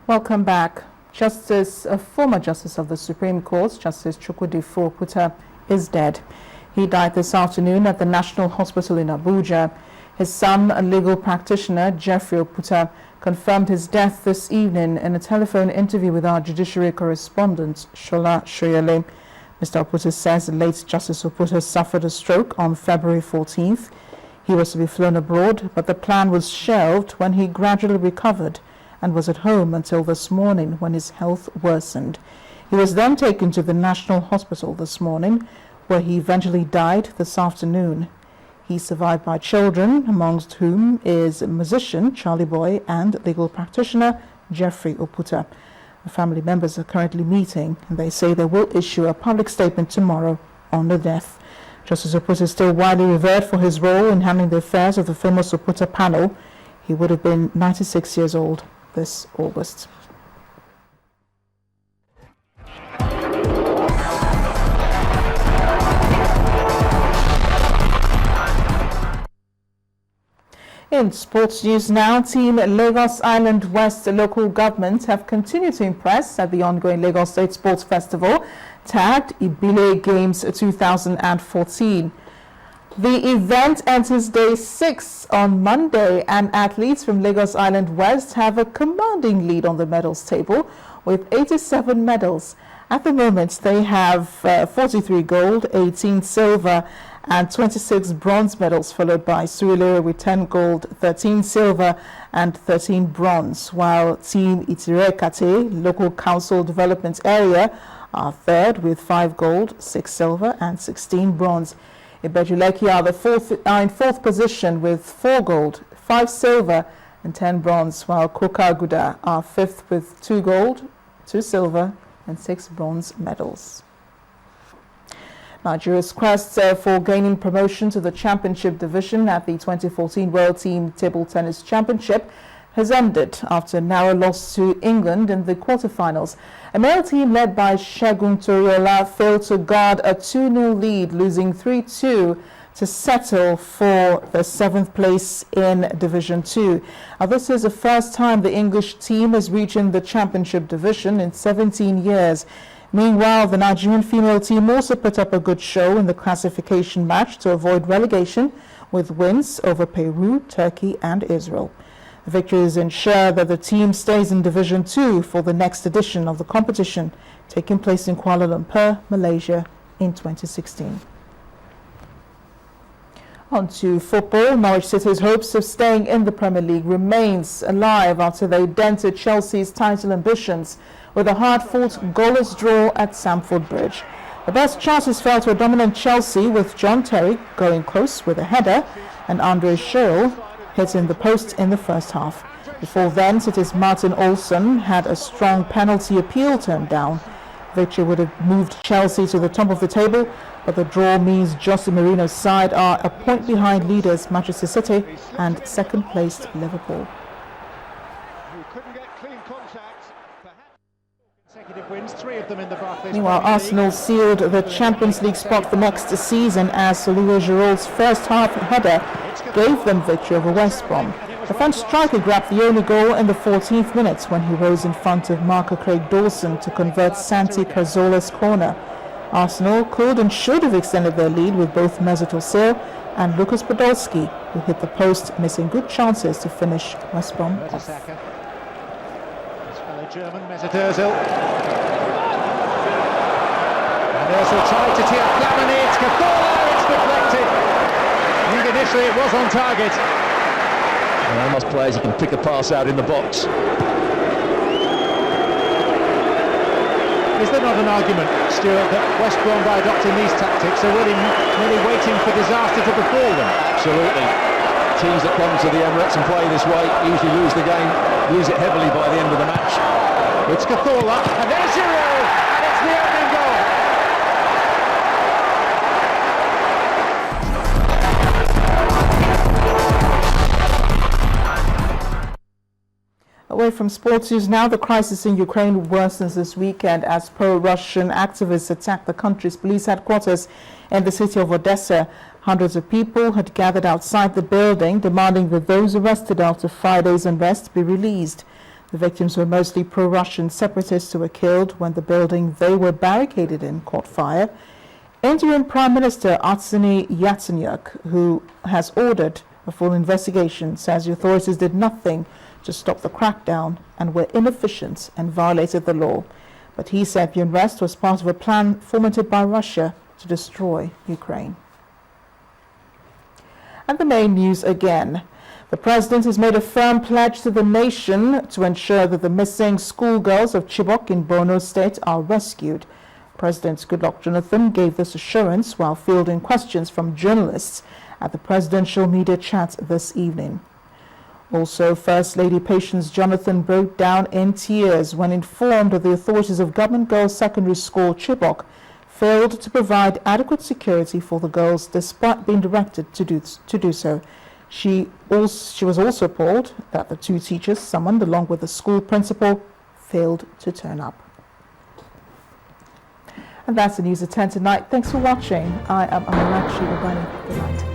Welcome back. A former Justice of the Supreme Court, Justice Oputa, is dead. He died this afternoon at the National Hospital in Abuja. His son, a legal practitioner, Jeffrey Oputa, confirmed his death this evening in a telephone interview with our judiciary correspondent, Shola Shoyele. Mr. Oputa says the late Justice Oputa suffered a stroke on February 14th. He was to be flown abroad, but the plan was shelved when he gradually recovered and was at home until this morning when his health worsened. He was then taken to the National Hospital this morning, where he eventually died this afternoon. He's survived by children, amongst whom is musician Charlie Boy and legal practitioner Jeffrey Oputa. The family members are currently meeting, and they say they will issue a public statement tomorrow on the death. Justice Oputa is still widely revered for his role in handling the affairs of the famous Oputa panel. He would have been 96 years old this August. In sports news now, Team Lagos Island West local government have continued to impress at the ongoing Lagos State Sports Festival, tagged Ibile Games 2014. The event enters day 6 on Monday, and athletes from Lagos Island West have a commanding lead on the medals table with 87 medals. At the moment, they have 43 gold, 18 silver, and 26 bronze medals, followed by Surulere with 10 gold, 13 silver, and 13 bronze, while Team Itirekate, local council development area, are third with 5 gold, 6 silver, and 16 bronze. Ibejuleki are in fourth position with 4 gold, 5 silver, and 10 bronze, while Kokaguda are fifth with 2 gold, 2 silver, and 6 bronze medals. Nigeria's quest for gaining promotion to the championship division at the 2014 World Team Table Tennis Championship has ended after a narrow loss to England in the quarterfinals. A male team led by Segun Toriola failed to guard a 2-0 lead, losing 3-2 to settle for the 7th place in Division 2. Now, this is the first time the English team has reached the championship division in 17 years. Meanwhile, the Nigerian female team also put up a good show in the classification match to avoid relegation, with wins over Peru, Turkey, and Israel. The victories ensure that the team stays in Division 2 for the next edition of the competition, taking place in Kuala Lumpur, Malaysia, in 2016. On to football. Norwich City's hopes of staying in the Premier League remains alive after they dented Chelsea's title ambitions with a hard-fought goalless draw at Stamford Bridge. The best chances fell to a dominant Chelsea, with John Terry going close with a header and Andre Sherrill hitting the post in the first half. Before then, City's Martin Olsson had a strong penalty appeal turned down. Victory would have moved Chelsea to the top of the table, but the draw means Jose Mourinho's side are a point behind leaders Manchester City and second-placed Liverpool. Meanwhile, Arsenal sealed the Champions League spot for next season as Olivier Giroud's first half header gave them victory over West Brom. The French striker grabbed the only goal in the 14th minute when he rose in front of marker Craig Dawson to convert Santi Carzola's corner. Arsenal could and should have extended their lead with both Mesut Ozil and Lukas Podolski, who hit the post, missing good chances to finish West Brom off. His fellow German, Mesut Ozil. And Ozil tried to tee up Flamini. It's Cazorla, it's deflected. I think initially it was on target. Well, most players, you can pick a pass out in the box. Is there not an argument, Stuart, that West Brom, by adopting these tactics, are really waiting for disaster to befall them? Absolutely. Teams that come to the Emirates and play this way usually lose the game, lose it heavily by the end of the match. It's Cazorla, and there's Giroud, and it's the opening goal. Away from sports news now, the crisis in Ukraine worsens this weekend as pro-Russian activists attacked the country's police headquarters in the city of Odessa. Hundreds of people had gathered outside the building, demanding that those arrested after Friday's unrest be released. The victims were mostly pro-Russian separatists who were killed when the building they were barricaded in caught fire. Interim Prime Minister Arseniy Yatsenyuk, who has ordered a full investigation, says the authorities did nothing to stop the crackdown and were inefficient and violated the law. But he said the unrest was part of a plan fomented by Russia to destroy Ukraine. And the main news again. The president has made a firm pledge to the nation to ensure that the missing schoolgirls of Chibok in Borno State are rescued. President Goodluck Jonathan gave this assurance while fielding questions from journalists at the presidential media chat this evening. Also, First Lady Patience Jonathan broke down in tears when informed that the authorities of Government Girls Secondary School Chibok failed to provide adequate security for the girls despite being directed to do so. She was also appalled that the two teachers summoned along with the school principal failed to turn up. And that's the news at 10 tonight. Thanks for watching. I am Amarachi Ubani. Good night.